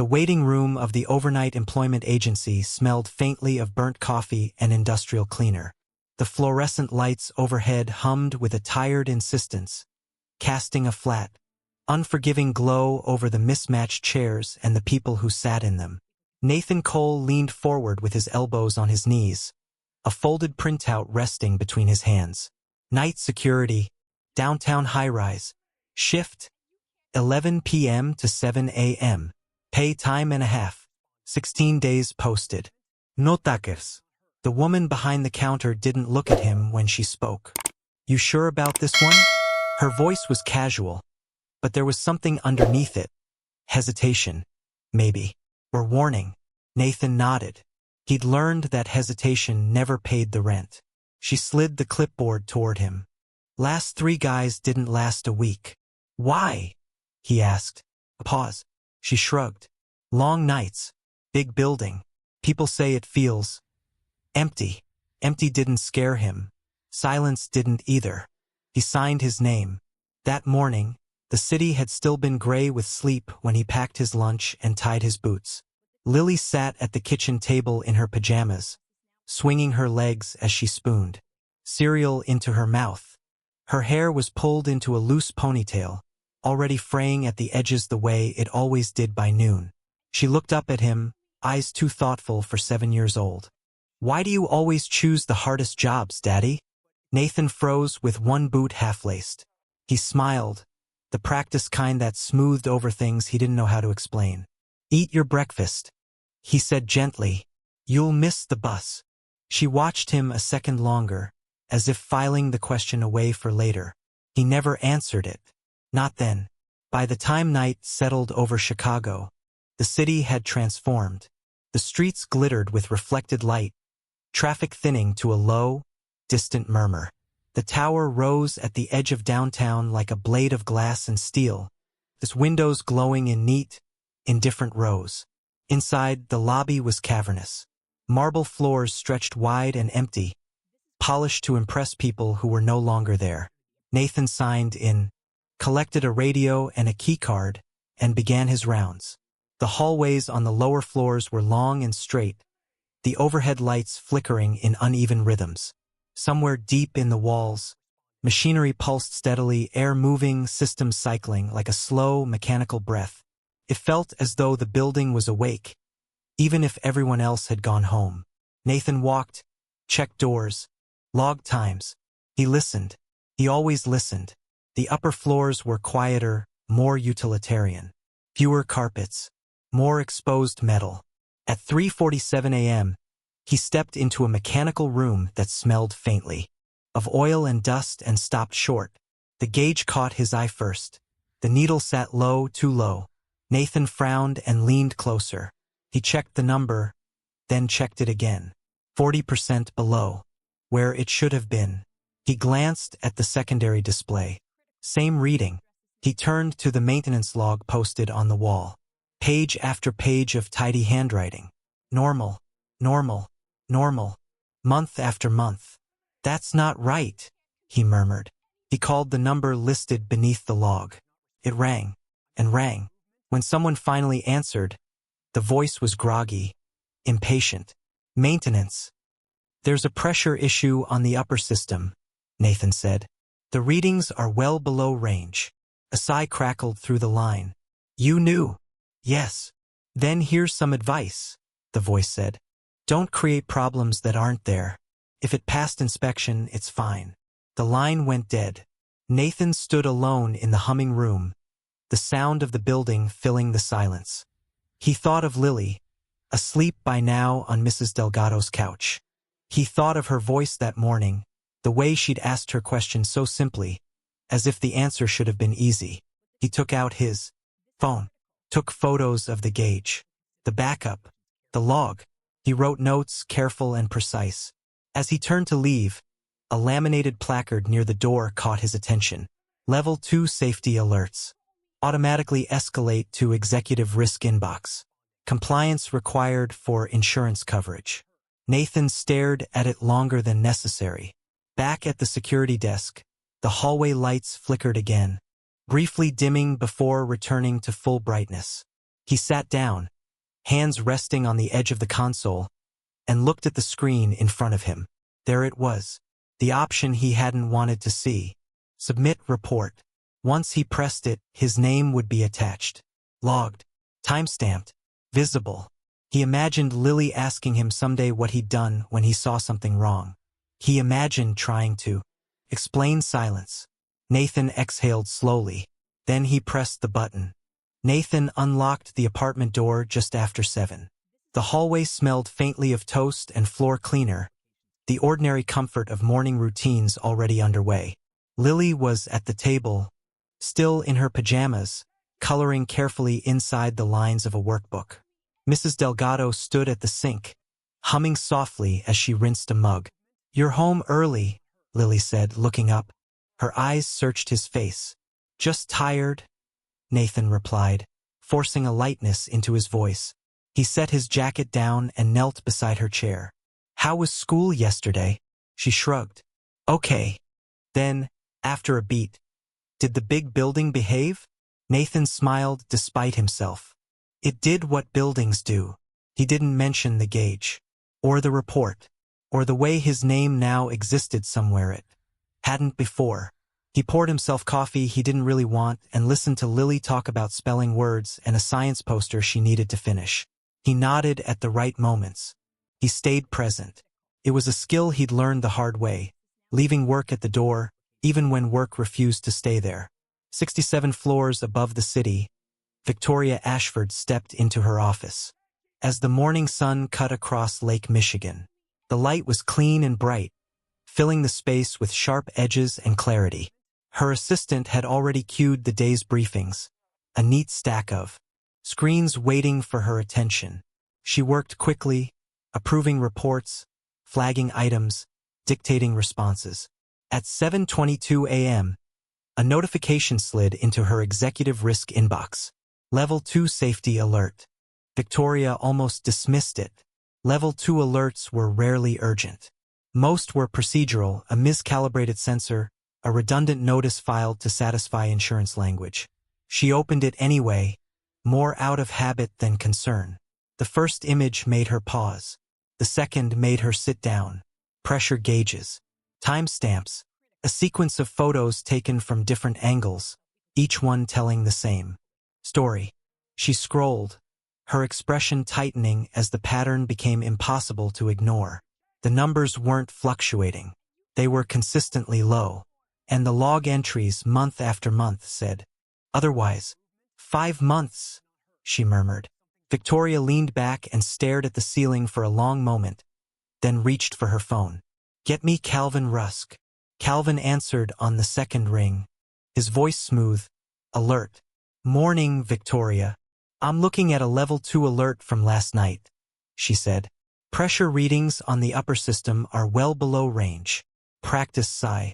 The waiting room of the overnight employment agency smelled faintly of burnt coffee and industrial cleaner. The fluorescent lights overhead hummed with a tired insistence, casting a flat, unforgiving glow over the mismatched chairs and the people who sat in them. Nathan Cole leaned forward with his elbows on his knees, a folded printout resting between his hands. Night security, downtown high-rise, shift, 11 p.m. to 7 a.m., pay time and a half, 16 days posted. No takers. The woman behind the counter didn't look at him when she spoke. You sure about this one? Her voice was casual, but there was something underneath it. Hesitation, maybe, or warning. Nathan nodded. He'd learned that hesitation never paid the rent. She slid the clipboard toward him. Last 3 guys didn't last a week. Why? He asked. A pause. She shrugged. Long nights. Big building. People say it feels empty. Empty didn't scare him. Silence didn't either. He signed his name. That morning, the city had still been gray with sleep when he packed his lunch and tied his boots. Lily sat at the kitchen table in her pajamas, swinging her legs as she spooned cereal into her mouth. Her hair was pulled into a loose ponytail, already fraying at the edges the way it always did by noon. She looked up at him, eyes too thoughtful for 7 years old. Why do you always choose the hardest jobs, Daddy? Nathan froze with one boot half-laced. He smiled, the practice kind that smoothed over things he didn't know how to explain. Eat your breakfast, he said gently. You'll miss the bus. She watched him a second longer, as if filing the question away for later. He never answered it. Not then. By the time night settled over Chicago, the city had transformed. The streets glittered with reflected light, traffic thinning to a low, distant murmur. The tower rose at the edge of downtown like a blade of glass and steel, its windows glowing in neat, indifferent rows. Inside, the lobby was cavernous. Marble floors stretched wide and empty, polished to impress people who were no longer there. Nathan signed in, collected a radio and a keycard, and began his rounds. The hallways on the lower floors were long and straight, the overhead lights flickering in uneven rhythms. Somewhere deep in the walls, machinery pulsed steadily, air moving, systems cycling like a slow, mechanical breath. It felt as though the building was awake, even if everyone else had gone home. Nathan walked, checked doors, logged times. He listened. He always listened. The upper floors were quieter, more utilitarian. Fewer carpets, more exposed metal. At 3:47 a.m., he stepped into a mechanical room that smelled faintly of oil and dust and stopped short. The gauge caught his eye first. The needle sat low, too low. Nathan frowned and leaned closer. He checked the number, then checked it again. 40% below, where it should have been. He glanced at the secondary display. Same reading. He turned to the maintenance log posted on the wall. Page after page of tidy handwriting. Normal, normal, normal. Month after month. That's not right, he murmured. He called the number listed beneath the log. It rang, and rang. When someone finally answered, the voice was groggy, impatient. Maintenance. There's a pressure issue on the upper system, Nathan said. The readings are well below range. A sigh crackled through the line. You knew. Yes. Then here's some advice, the voice said. Don't create problems that aren't there. If it passed inspection, it's fine. The line went dead. Nathan stood alone in the humming room, the sound of the building filling the silence. He thought of Lily, asleep by now on Mrs. Delgado's couch. He thought of her voice that morning, the way she'd asked her question so simply, as if the answer should have been easy. He took out his phone, took photos of the gauge, the backup, the log. He wrote notes, careful and precise. As he turned to leave, a laminated placard near the door caught his attention. Level 2 safety alerts. Automatically escalate to executive risk inbox. Compliance required for insurance coverage. Nathan stared at it longer than necessary. Back at the security desk, the hallway lights flickered again, briefly dimming before returning to full brightness. He sat down, hands resting on the edge of the console, and looked at the screen in front of him. There it was, the option he hadn't wanted to see. Submit report. Once he pressed it, his name would be attached. Logged. Timestamped. Visible. He imagined Lily asking him someday what he'd done when he saw something wrong. He imagined trying to explain silence. Nathan exhaled slowly. Then he pressed the button. Nathan unlocked the apartment door just after 7. The hallway smelled faintly of toast and floor cleaner, the ordinary comfort of morning routines already underway. Lily was at the table, still in her pajamas, coloring carefully inside the lines of a workbook. Mrs. Delgado stood at the sink, humming softly as she rinsed a mug. "You're home early," Lily said, looking up. Her eyes searched his face. "Just tired," Nathan replied, forcing a lightness into his voice. He set his jacket down and knelt beside her chair. "How was school yesterday?" She shrugged. "Okay." Then, after a beat, "Did the big building behave?" Nathan smiled despite himself. It did what buildings do. He didn't mention the gauge, or the report, or the way his name now existed somewhere it hadn't before. He poured himself coffee he didn't really want and listened to Lily talk about spelling words and a science poster she needed to finish. He nodded at the right moments. He stayed present. It was a skill he'd learned the hard way, leaving work at the door, even when work refused to stay there. 67 floors above the city, Victoria Ashford stepped into her office. As the morning sun cut across Lake Michigan, the light was clean and bright, filling the space with sharp edges and clarity. Her assistant had already queued the day's briefings, a neat stack of screens waiting for her attention. She worked quickly, approving reports, flagging items, dictating responses. At 7:22 a.m., a notification slid into her executive risk inbox. Level 2 safety alert. Victoria almost dismissed it. Level 2 alerts were rarely urgent. Most were procedural, a miscalibrated sensor, a redundant notice filed to satisfy insurance language. She opened it anyway, more out of habit than concern. The first image made her pause. The second made her sit down. Pressure gauges. Timestamps. A sequence of photos taken from different angles, each one telling the same story. She scrolled, her expression tightening as the pattern became impossible to ignore. The numbers weren't fluctuating. They were consistently low. And the log entries month after month said otherwise. 5 months, she murmured. Victoria leaned back and stared at the ceiling for a long moment, then reached for her phone. "Get me Calvin Rusk." Calvin answered on the second ring, his voice smooth. "Alert." "Morning, Victoria. I'm looking at a level 2 alert from last night," she said. "Pressure readings on the upper system are well below range." Practice sigh.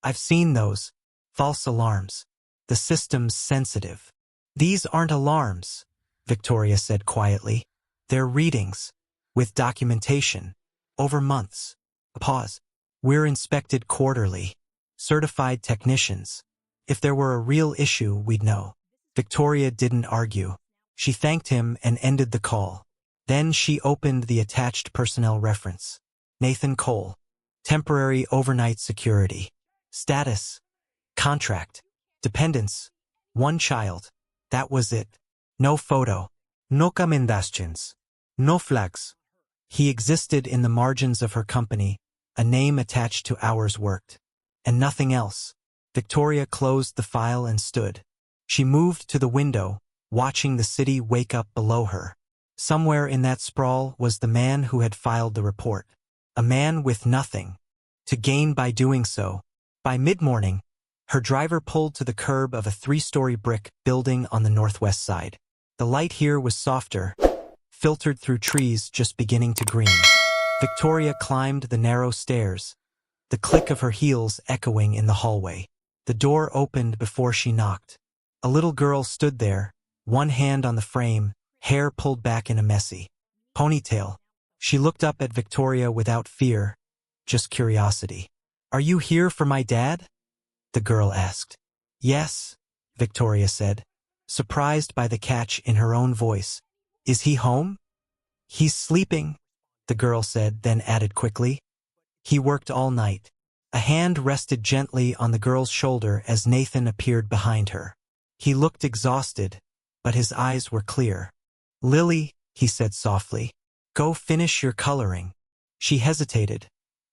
"I've seen those. False alarms. The system's sensitive." "These aren't alarms," Victoria said quietly. "They're readings, with documentation, over months." A pause. "We're inspected quarterly. Certified technicians. If there were a real issue, we'd know." Victoria didn't argue. She thanked him and ended the call. Then she opened the attached personnel reference. Nathan Cole. Temporary overnight security. Status. Contract. Dependents. 1 child. That was it. No photo. No commendations. No flags. He existed in the margins of her company, a name attached to hours worked. And nothing else. Victoria closed the file and stood. She moved to the window, watching the city wake up below her. Somewhere in that sprawl was the man who had filed the report. A man with nothing to gain by doing so. By mid-morning, her driver pulled to the curb of a 3-story brick building on the northwest side. The light here was softer, filtered through trees just beginning to green. Victoria climbed the narrow stairs, the click of her heels echoing in the hallway. The door opened before she knocked. A little girl stood there, one hand on the frame, hair pulled back in a messy ponytail. She looked up at Victoria without fear, just curiosity. "Are you here for my dad?" the girl asked. "Yes," Victoria said. surprised by the catch in her own voice. "Is he home?" "He's sleeping," the girl said, then added quickly. "He worked all night." A hand rested gently on the girl's shoulder as Nathan appeared behind her. He looked exhausted, but his eyes were clear. "Lily," he said softly, "go finish your coloring." She hesitated,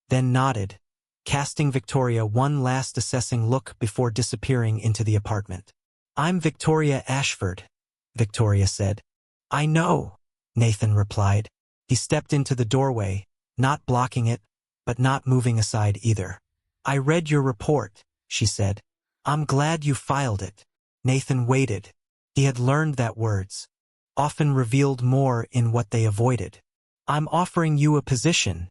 then nodded, casting Victoria one last assessing look before disappearing into the apartment. "I'm Victoria Ashford," Victoria said. "I know," Nathan replied. He stepped into the doorway, not blocking it, but not moving aside either. "I read your report," she said. "I'm glad you filed it." Nathan waited. He had learned that words often revealed more in what they avoided. "I'm offering you a position,"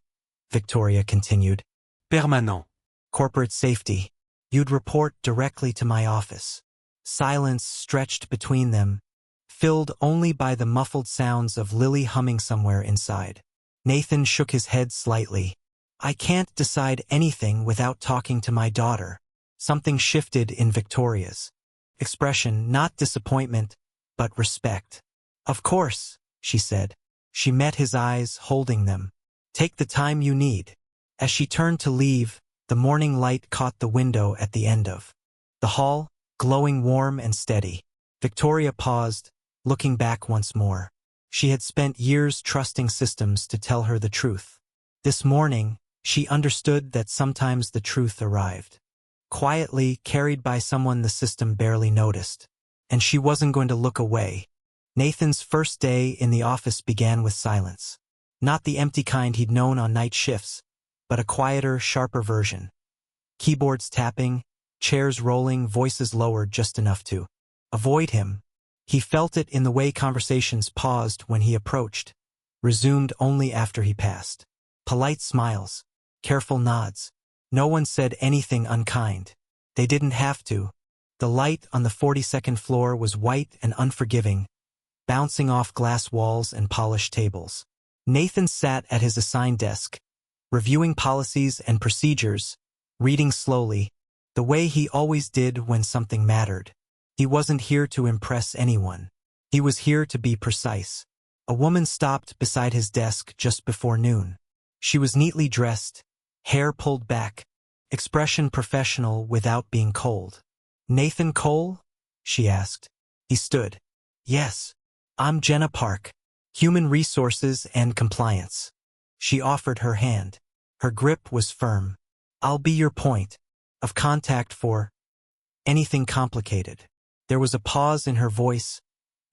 Victoria continued. "Permanent. Corporate safety. You'd report directly to my office." Silence stretched between them, filled only by the muffled sounds of Lily humming somewhere inside. Nathan shook his head slightly. "I can't decide anything without talking to my daughter." Something shifted in Victoria's expression, not disappointment, but respect. "Of course," she said. She met his eyes, holding them. "Take the time you need." As she turned to leave, the morning light caught the window at the end of the hall, glowing warm and steady. Victoria paused, looking back once more. She had spent years trusting systems to tell her the truth. This morning, she understood that sometimes the truth arrived quietly, carried by someone the system barely noticed. And she wasn't going to look away. Nathan's first day in the office began with silence. Not the empty kind he'd known on night shifts, but a quieter, sharper version. Keyboards tapping, chairs rolling, voices lowered just enough to avoid him. He felt it in the way conversations paused when he approached, resumed only after he passed. Polite smiles, careful nods. No one said anything unkind. They didn't have to. The light on the 42nd floor was white and unforgiving, bouncing off glass walls and polished tables. Nathan sat at his assigned desk, reviewing policies and procedures, reading slowly, the way he always did when something mattered. He wasn't here to impress anyone. He was here to be precise. A woman stopped beside his desk just before noon. She was neatly dressed, hair pulled back, expression professional without being cold. "Nathan Cole?" she asked. He stood. "Yes, I'm Jenna Park, Human Resources and Compliance." She offered her hand. Her grip was firm. "I'll be your point of contact for anything complicated." There was a pause in her voice,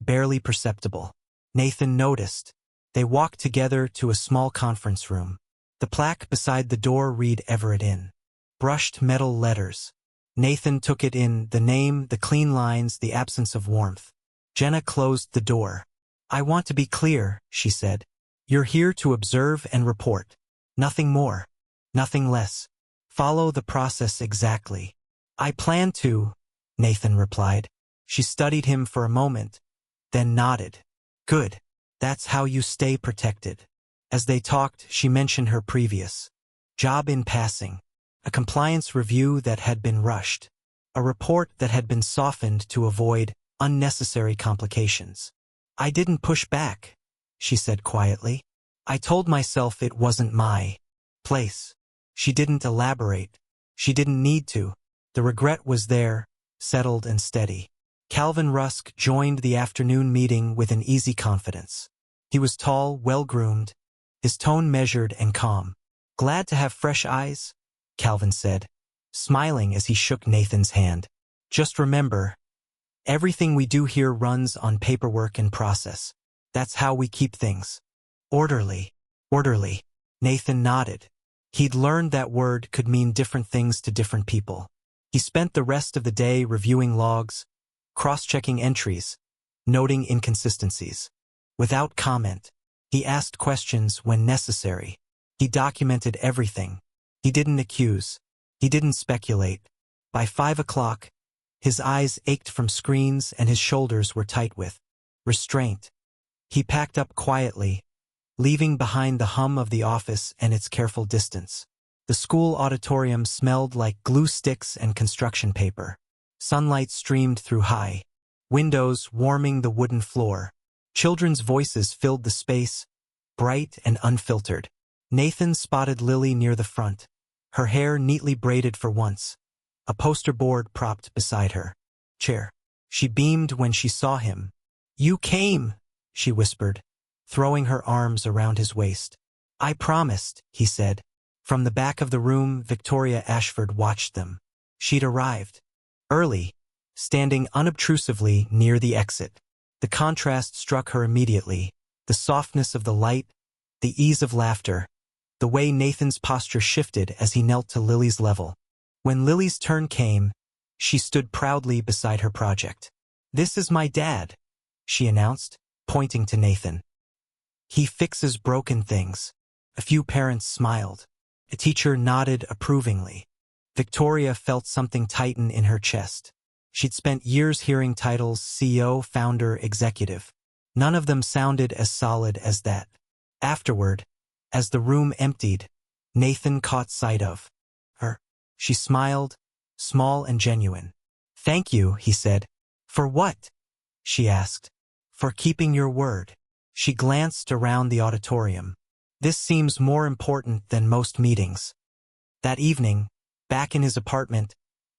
barely perceptible. Nathan noticed. They walked together to a small conference room. The plaque beside the door read Everett Inn. Brushed metal letters. Nathan took it in, the name, the clean lines, the absence of warmth. Jenna closed the door. "I want to be clear," she said. "You're here to observe and report. Nothing more. Nothing less. Follow the process exactly." "I plan to," Nathan replied. She studied him for a moment, then nodded. "Good. That's how you stay protected." As they talked, she mentioned her previous job in passing. A compliance review that had been rushed. A report that had been softened to avoid unnecessary complications. "I didn't push back," she said quietly. "I told myself it wasn't my place." She didn't elaborate. She didn't need to. The regret was there, settled and steady. Calvin Rusk joined the afternoon meeting with an easy confidence. He was tall, well-groomed, his tone measured and calm. "Glad to have fresh eyes," Calvin said, smiling as he shook Nathan's hand. "Just remember, everything we do here runs on paperwork and process. That's how we keep things orderly." "Orderly." Nathan nodded. He'd learned that word could mean different things to different people. He spent the rest of the day reviewing logs, cross-checking entries, noting inconsistencies. Without comment, he asked questions when necessary. He documented everything. He didn't accuse. He didn't speculate. By 5 o'clock, his eyes ached from screens and his shoulders were tight with restraint. He packed up quietly, leaving behind the hum of the office and its careful distance. The school auditorium smelled like glue sticks and construction paper. Sunlight streamed through high windows warming the wooden floor. Children's voices filled the space, bright and unfiltered. Nathan spotted Lily near the front, her hair neatly braided for once, a poster board propped beside her chair. She beamed when she saw him. "You came," she whispered, throwing her arms around his waist. "I promised," he said. From the back of the room, Victoria Ashford watched them. She'd arrived early, standing unobtrusively near the exit. The contrast struck her immediately, the softness of the light, the ease of laughter, the way Nathan's posture shifted as he knelt to Lily's level. When Lily's turn came, she stood proudly beside her project. "This is my dad," she announced, pointing to Nathan. "He fixes broken things." A few parents smiled. A teacher nodded approvingly. Victoria felt something tighten in her chest. She'd spent years hearing titles CEO, founder, executive. None of them sounded as solid as that. Afterward, as the room emptied, Nathan caught sight of her. She smiled, small and genuine. "Thank you," he said. "For what?" she asked. "For keeping your word." She glanced around the auditorium. "This seems more important than most meetings." That evening, back in his apartment,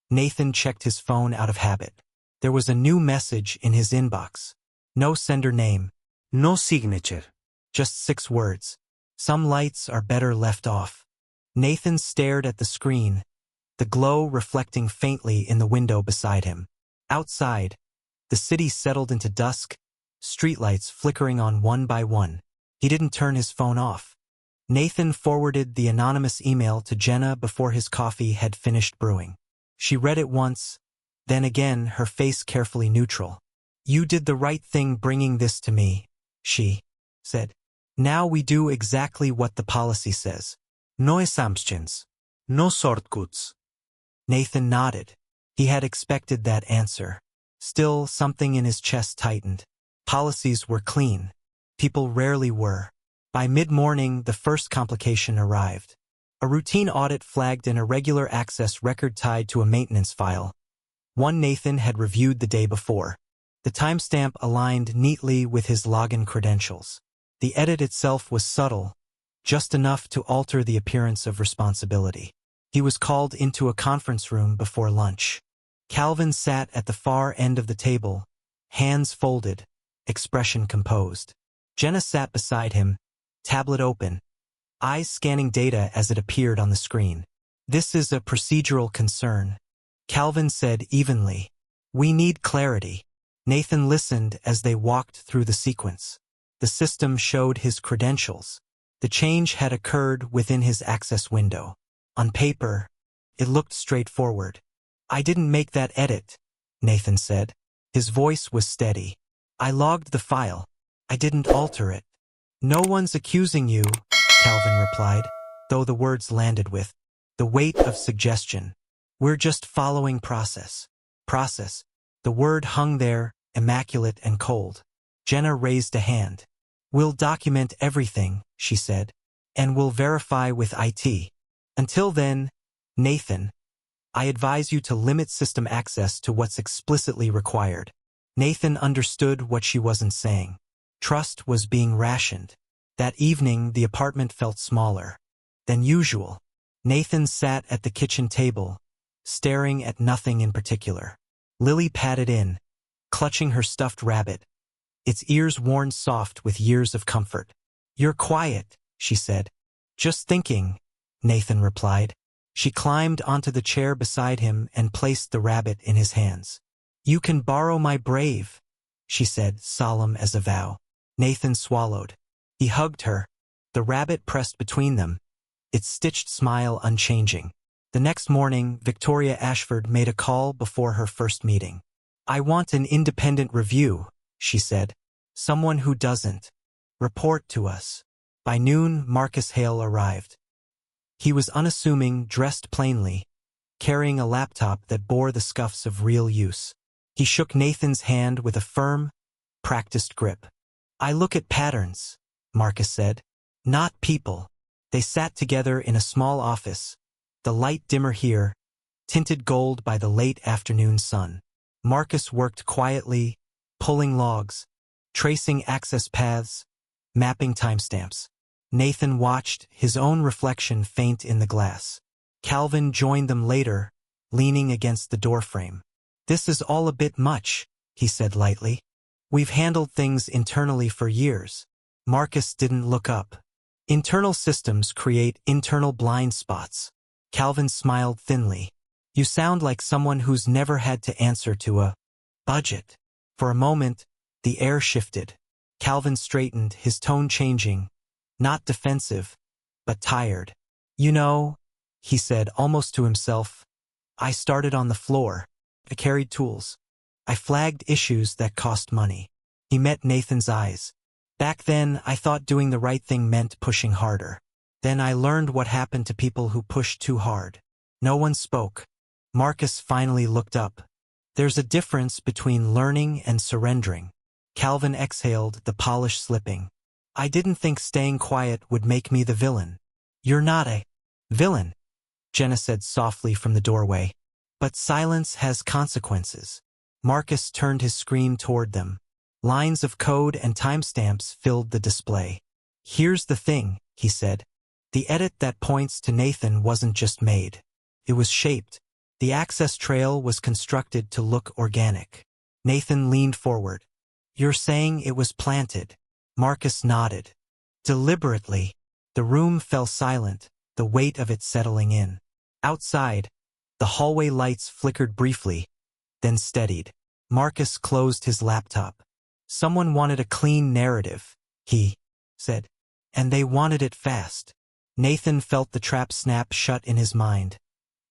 Nathan checked his phone out of habit. There was a new message in his inbox. No sender name. No signature. Just 6 words. "Some lights are better left off." Nathan stared at the screen, the glow reflecting faintly in the window beside him. Outside, the city settled into dusk, streetlights flickering on one by one. He didn't turn his phone off. Nathan forwarded the anonymous email to Jenna before his coffee had finished brewing. She read it once, then again, her face carefully neutral. "You did the right thing bringing this to me," she said. "Now we do exactly what the policy says. No assumptions. No shortcuts." Nathan nodded. He had expected that answer. Still, something in his chest tightened. Policies were clean. People rarely were. By mid-morning, the first complication arrived. A routine audit flagged an irregular access record tied to a maintenance file. One Nathan had reviewed the day before. The timestamp aligned neatly with his login credentials. The edit itself was subtle, just enough to alter the appearance of responsibility. He was called into a conference room before lunch. Calvin sat at the far end of the table, hands folded, expression composed. Jenna sat beside him, tablet open, eyes scanning data as it appeared on the screen. "This is a procedural concern," Calvin said evenly. "We need clarity." Nathan listened as they walked through the sequence. The system showed his credentials. The change had occurred within his access window. On paper, it looked straightforward. "I didn't make that edit," Nathan said. His voice was steady. "I logged the file. I didn't alter it." "No one's accusing you," Calvin replied, though the words landed with the weight of suggestion. "We're just following process." Process. The word hung there, immaculate and cold. Jenna raised a hand. "We'll document everything," she said, "and we'll verify with IT. Until then, Nathan, I advise you to limit system access to what's explicitly required." Nathan understood what she wasn't saying. Trust was being rationed. That evening, the apartment felt smaller than usual. Nathan sat at the kitchen table, staring at nothing in particular. Lily padded in, clutching her stuffed rabbit, its ears worn soft with years of comfort. "You're quiet," she said. "Just thinking," Nathan replied. She climbed onto the chair beside him and placed the rabbit in his hands. "You can borrow my brave," she said, solemn as a vow. Nathan swallowed. He hugged her, the rabbit pressed between them, its stitched smile unchanging. The next morning, Victoria Ashford made a call before her first meeting. "I want an independent review," she said. "Someone who doesn't report to us." By noon, Marcus Hale arrived. He was unassuming, dressed plainly, carrying a laptop that bore the scuffs of real use. He shook Nathan's hand with a firm, practiced grip. "I look at patterns," Marcus said, "not people." They sat together in a small office, the light dimmer here, tinted gold by the late afternoon sun. Marcus worked quietly, pulling logs, tracing access paths, mapping timestamps. Nathan watched his own reflection faint in the glass. Calvin joined them later, leaning against the doorframe. "This is all a bit much," he said lightly. "We've handled things internally for years." Marcus didn't look up. "Internal systems create internal blind spots." Calvin smiled thinly. "You sound like someone who's never had to answer to a budget." For a moment, the air shifted. Calvin straightened, his tone changing. Not defensive, but tired. "You know," he said almost to himself, "I started on the floor. I carried tools. I flagged issues that cost money." He met Nathan's eyes. "Back then, I thought doing the right thing meant pushing harder. Then I learned what happened to people who pushed too hard." No one spoke. Marcus finally looked up. "There's a difference between learning and surrendering." Calvin exhaled, the polish slipping. "I didn't think staying quiet would make me the villain." "You're not a villain," Jenna said softly from the doorway. "But silence has consequences." Marcus turned his screen toward them. Lines of code and timestamps filled the display. "Here's the thing," he said. "The edit that points to Nathan wasn't just made. It was shaped. The access trail was constructed to look organic." Nathan leaned forward. "You're saying it was planted?" Marcus nodded. "Deliberately." The room fell silent, the weight of it settling in. Outside, the hallway lights flickered briefly, then steadied. Marcus closed his laptop. "Someone wanted a clean narrative," he said. "And they wanted it fast." Nathan felt the trap snap shut in his mind.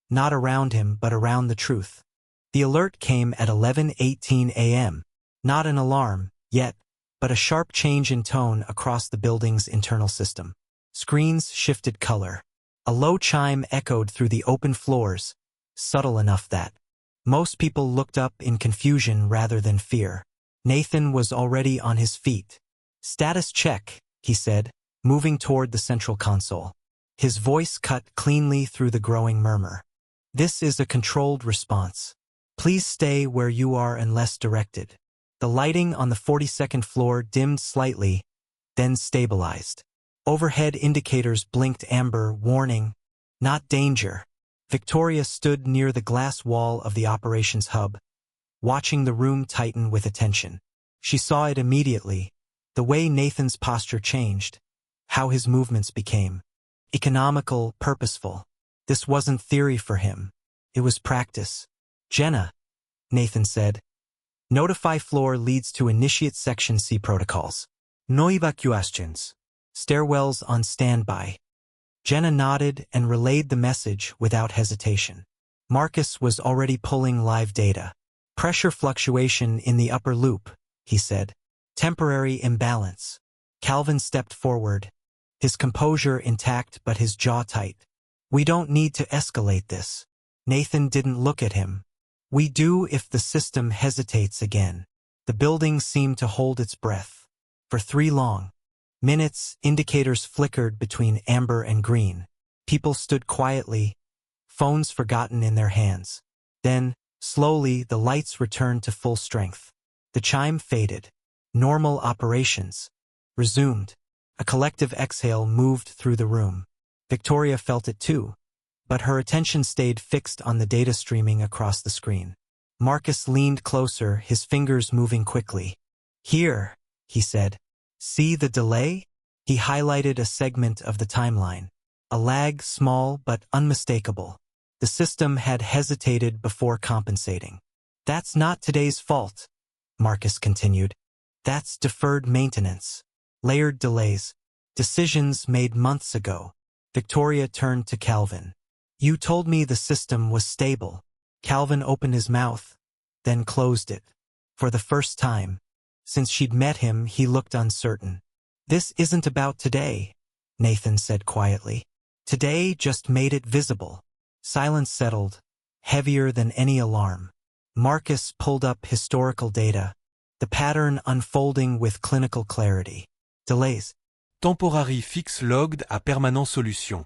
Not around him, but around the truth. The alert came at 11:18 a.m. Not an alarm, yet, but a sharp change in tone across the building's internal system. Screens shifted color. A low chime echoed through the open floors, subtle enough that most people looked up in confusion rather than fear. Nathan was already on his feet. "Status check," he said, moving toward the central console. His voice cut cleanly through the growing murmur. "This is a controlled response. Please stay where you are unless directed." The lighting on the 42nd floor dimmed slightly, then stabilized. Overhead indicators blinked amber, warning, "Not danger." Victoria stood near the glass wall of the operations hub, watching the room tighten with attention. She saw it immediately, the way Nathan's posture changed, how his movements became economical, purposeful. This wasn't theory for him. It was practice. "Jenna," Nathan said, "notify floor leads to initiate section C protocols. No evacuations. Stairwells on standby." Jenna nodded and relayed the message without hesitation. Marcus was already pulling live data. "Pressure fluctuation in the upper loop," he said. "Temporary imbalance." Calvin stepped forward, his composure intact but his jaw tight. "We don't need to escalate this." Nathan didn't look at him. "We do if the system hesitates again." The building seemed to hold its breath. For 3 long minutes, indicators flickered between amber and green. People stood quietly, phones forgotten in their hands. Then, slowly, the lights returned to full strength. The chime faded. Normal operations resumed. A collective exhale moved through the room. Victoria felt it too, but her attention stayed fixed on the data streaming across the screen. Marcus leaned closer, his fingers moving quickly. "Here," he said. "See the delay?" He highlighted a segment of the timeline. A lag, small but unmistakable. The system had hesitated before compensating. "That's not today's fault," Marcus continued. "That's deferred maintenance. Layered delays. Decisions made months ago." Victoria turned to Calvin. "You told me the system was stable." Calvin opened his mouth, then closed it. For the first time since she'd met him, he looked uncertain. "This isn't about today," Nathan said quietly. "Today just made it visible." Silence settled, heavier than any alarm. Marcus pulled up historical data, the pattern unfolding with clinical clarity. Delays. Temporary fix logged à permanent solution.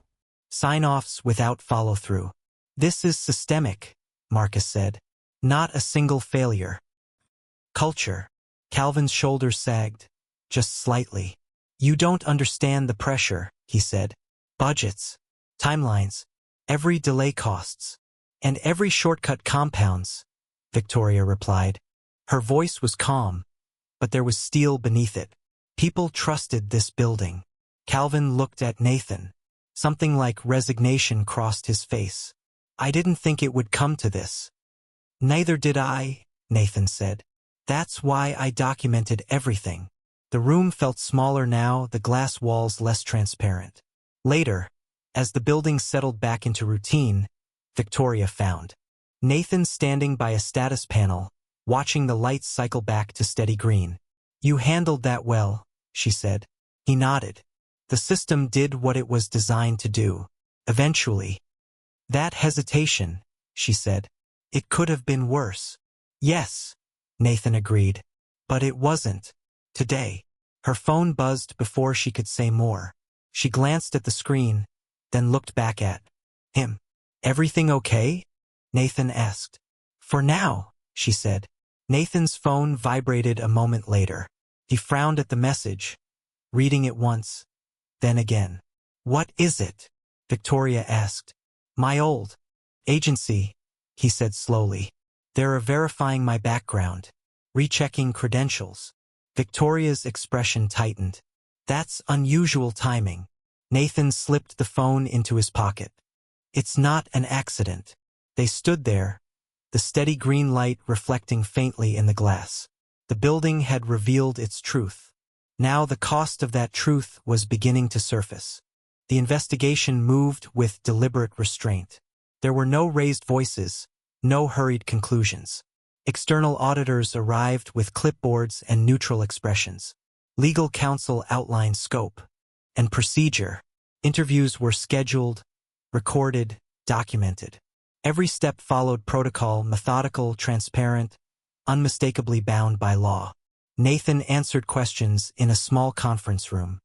Sign-offs without follow-through. "This is systemic," Marcus said. "Not a single failure." Culture. Calvin's shoulders sagged, just slightly. You don't understand the pressure, he said. Budgets, timelines, every delay costs, and every shortcut compounds, Victoria replied. Her voice was calm, but there was steel beneath it. People trusted this building. Calvin looked at Nathan. Something like resignation crossed his face. I didn't think it would come to this. Neither did I, Nathan said. That's why I documented everything. The room felt smaller now, the glass walls less transparent. Later, as the building settled back into routine, Victoria found Nathan standing by a status panel, watching the lights cycle back to steady green. You handled that well, she said. He nodded. The system did what it was designed to do. Eventually. That hesitation, she said. It could have been worse. Yes, Nathan agreed. But it wasn't. Today. Her phone buzzed before she could say more. She glanced at the screen, then looked back at him. Everything okay? Nathan asked. For now, she said. Nathan's phone vibrated a moment later. He frowned at the message, reading it once, then again. What is it? Victoria asked. My old agency, he said slowly. They're verifying my background, rechecking credentials. Victoria's expression tightened. That's unusual timing. Nathan slipped the phone into his pocket. It's not an accident. They stood there, the steady green light reflecting faintly in the glass. The building had revealed its truth. Now the cost of that truth was beginning to surface. The investigation moved with deliberate restraint. There were no raised voices, no hurried conclusions. External auditors arrived with clipboards and neutral expressions. Legal counsel outlined scope and procedure. Interviews were scheduled, recorded, documented. Every step followed protocol, methodical, transparent, unmistakably bound by law. Nathan answered questions in a small conference room,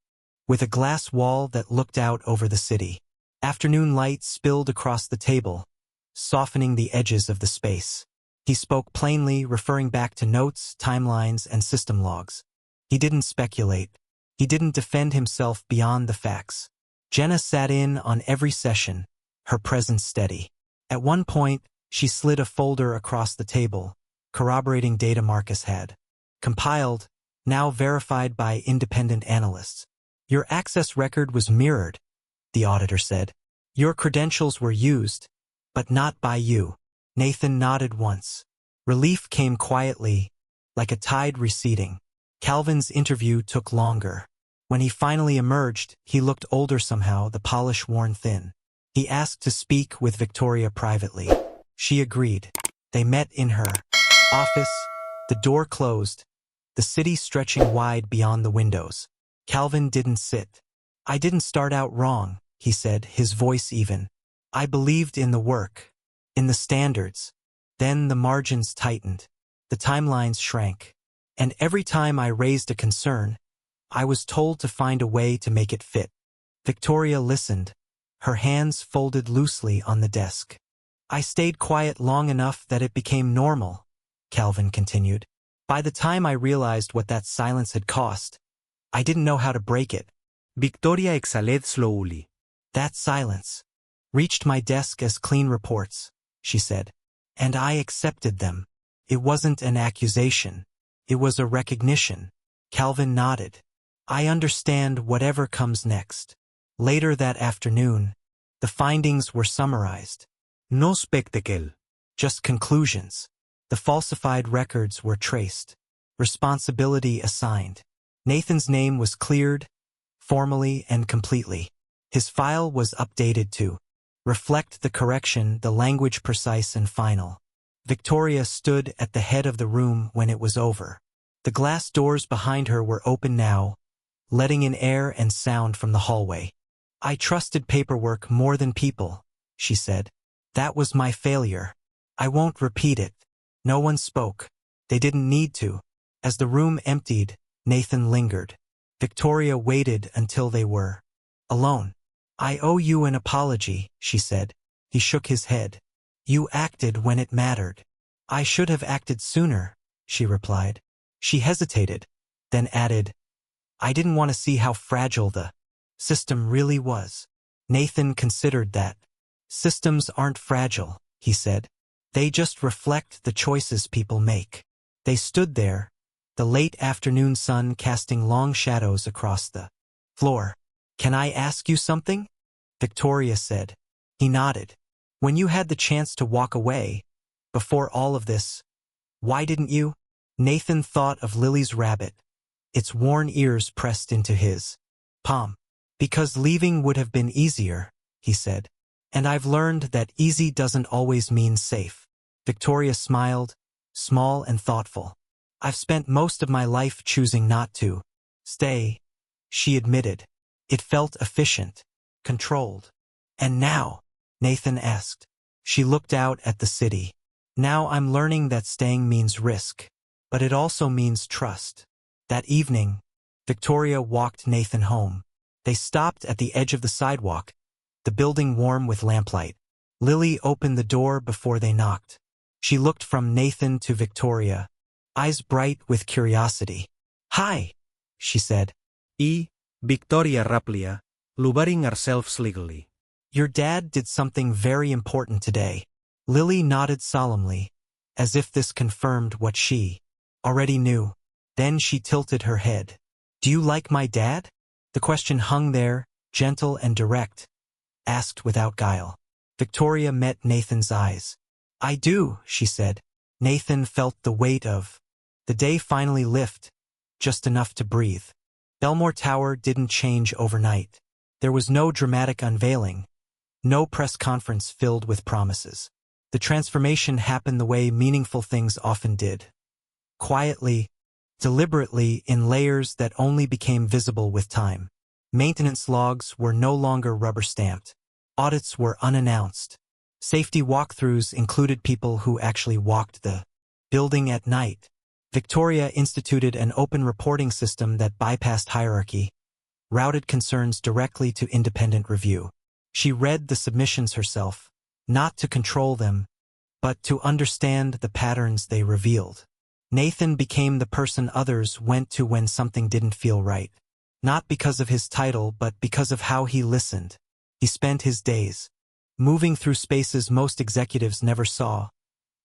with a glass wall that looked out over the city. Afternoon light spilled across the table, softening the edges of the space. He spoke plainly, referring back to notes, timelines, and system logs. He didn't speculate. He didn't defend himself beyond the facts. Jenna sat in on every session, her presence steady. At one point, she slid a folder across the table, corroborating data Marcus had compiled, now verified by independent analysts. Your access record was mirrored, the auditor said. Your credentials were used, but not by you. Nathan nodded once. Relief came quietly, like a tide receding. Calvin's interview took longer. When he finally emerged, he looked older somehow, the polish worn thin. He asked to speak with Victoria privately. She agreed. They met in her office, the door closed, the city stretching wide beyond the windows. Calvin didn't sit. I didn't start out wrong, he said, his voice even. I believed in the work, in the standards. Then the margins tightened. The timelines shrank. And every time I raised a concern, I was told to find a way to make it fit. Victoria listened, her hands folded loosely on the desk. I stayed quiet long enough that it became normal, Calvin continued. By the time I realized what that silence had cost, I didn't know how to break it. Victoria exhaled slowly. That silence reached my desk as clean reports, she said. And I accepted them. It wasn't an accusation. It was a recognition. Calvin nodded. I understand whatever comes next. Later that afternoon, the findings were summarized. No spectacle. Just conclusions. The falsified records were traced. Responsibility assigned. Nathan's name was cleared, formally and completely. His file was updated to reflect the correction, the language precise and final. Victoria stood at the head of the room when it was over. The glass doors behind her were open now, letting in air and sound from the hallway. I trusted paperwork more than people, she said. That was my failure. I won't repeat it. No one spoke. They didn't need to. As the room emptied, Nathan lingered. Victoria waited until they were alone. I owe you an apology, she said. He shook his head. You acted when it mattered. I should have acted sooner, she replied. She hesitated, then added, I didn't want to see how fragile the system really was. Nathan considered that. Systems aren't fragile, he said. They just reflect the choices people make. They stood there, the late afternoon sun casting long shadows across the floor. Can I ask you something? Victoria said. He nodded. When you had the chance to walk away, before all of this, why didn't you? Nathan thought of Lily's rabbit, its worn ears pressed into his palm. Because leaving would have been easier, he said. And I've learned that easy doesn't always mean safe. Victoria smiled, small and thoughtful. I've spent most of my life choosing not to stay, she admitted. It felt efficient, controlled. And now? Nathan asked. She looked out at the city. Now I'm learning that staying means risk, but it also means trust. That evening, Victoria walked Nathan home. They stopped at the edge of the sidewalk, the building warm with lamplight. Lily opened the door before they knocked. She looked from Nathan to Victoria, eyes bright with curiosity. Hi, she said. Victoria Raplia, lubaring ourselves legally. Your dad did something very important today. Lily nodded solemnly, as if this confirmed what she already knew. Then she tilted her head. Do you like my dad? The question hung there, gentle and direct, asked without guile. Victoria met Nathan's eyes. I do, she said. Nathan felt the weight of the day finally lift, just enough to breathe. Belmore Tower didn't change overnight. There was no dramatic unveiling, no press conference filled with promises. The transformation happened the way meaningful things often did. Quietly, deliberately, in layers that only became visible with time. Maintenance logs were no longer rubber-stamped. Audits were unannounced. Safety walkthroughs included people who actually walked the building at night. Victoria instituted an open reporting system that bypassed hierarchy, routed concerns directly to independent review. She read the submissions herself, not to control them, but to understand the patterns they revealed. Nathan became the person others went to when something didn't feel right. Not because of his title, but because of how he listened. He spent his days moving through spaces most executives never saw.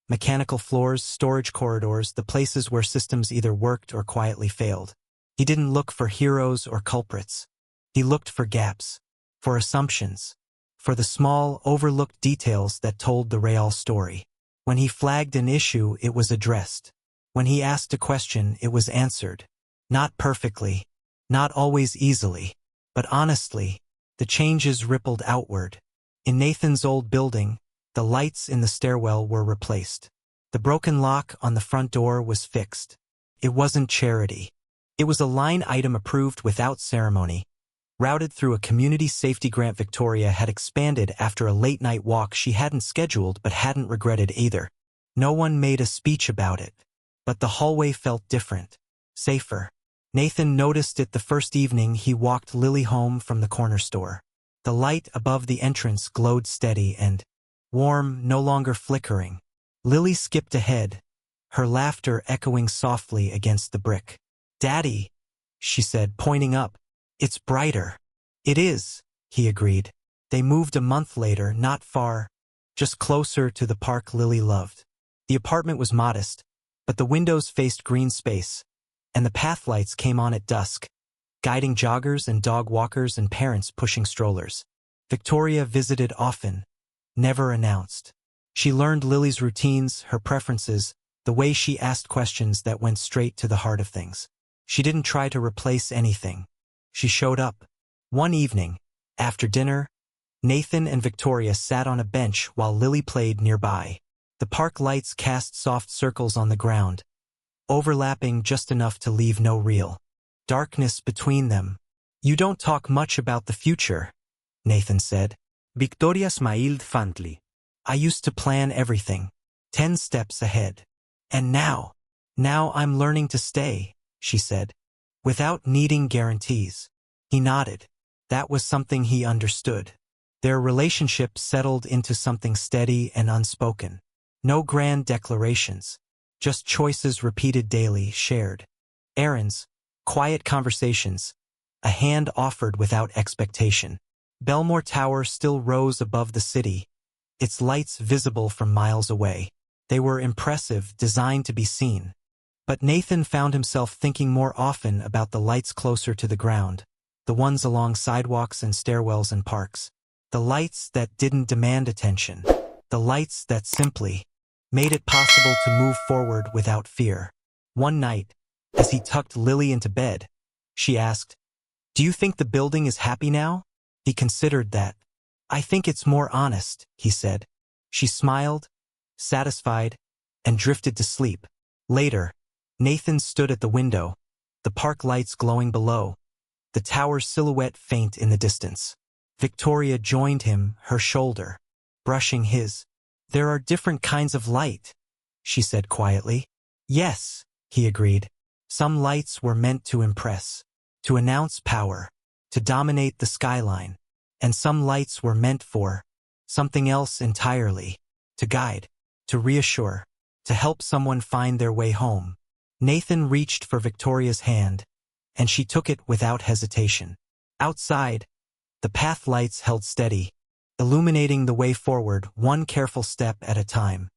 Mechanical floors, storage corridors, the places where systems either worked or quietly failed. He didn't look for heroes or culprits. He looked for gaps, for assumptions, for the small, overlooked details that told the real story. When he flagged an issue, it was addressed. When he asked a question, it was answered. Not perfectly, not always easily, but honestly. The changes rippled outward. In Nathan's old building, the lights in the stairwell were replaced. The broken lock on the front door was fixed. It wasn't charity. It was a line item approved without ceremony, routed through a community safety grant Victoria had expanded after a late-night walk she hadn't scheduled but hadn't regretted either. No one made a speech about it. But the hallway felt different, safer. Nathan noticed it the first evening he walked Lily home from the corner store. The light above the entrance glowed steady and warm, no longer flickering. Lily skipped ahead, her laughter echoing softly against the brick. Daddy, she said, pointing up. It's brighter. It is, he agreed. They moved a month later, not far, just closer to the park Lily loved. The apartment was modest, but the windows faced green space, and the path lights came on at dusk, guiding joggers and dog walkers and parents pushing strollers. Victoria visited often, never announced. She learned Lily's routines, her preferences, the way she asked questions that went straight to the heart of things. She didn't try to replace anything. She showed up. One evening, after dinner, Nathan and Victoria sat on a bench while Lily played nearby. The park lights cast soft circles on the ground, overlapping just enough to leave no real darkness between them. You don't talk much about the future, Nathan said. Victoria smiled fondly. I used to plan everything, 10 steps ahead. And now I'm learning to stay, she said, without needing guarantees. He nodded. That was something he understood. Their relationship settled into something steady and unspoken. No grand declarations, just choices repeated daily, shared. Errands, quiet conversations, a hand offered without expectation. Belmore Tower still rose above the city, its lights visible from miles away. They were impressive, designed to be seen. But Nathan found himself thinking more often about the lights closer to the ground, the ones along sidewalks and stairwells and parks. The lights that didn't demand attention. The lights that simply made it possible to move forward without fear. One night, as he tucked Lily into bed, she asked, "Do you think the building is happy now?" He considered that. "I think it's more honest," he said. She smiled, satisfied, and drifted to sleep. Later, Nathan stood at the window, the park lights glowing below, the tower's silhouette faint in the distance. Victoria joined him, her shoulder, brushing his. "There are different kinds of light," she said quietly. "Yes," he agreed. Some lights were meant to impress, to announce power, to dominate the skyline, and some lights were meant for something else entirely, to guide, to reassure, to help someone find their way home. Nathan reached for Victoria's hand, and she took it without hesitation. Outside, the path lights held steady, illuminating the way forward one careful step at a time.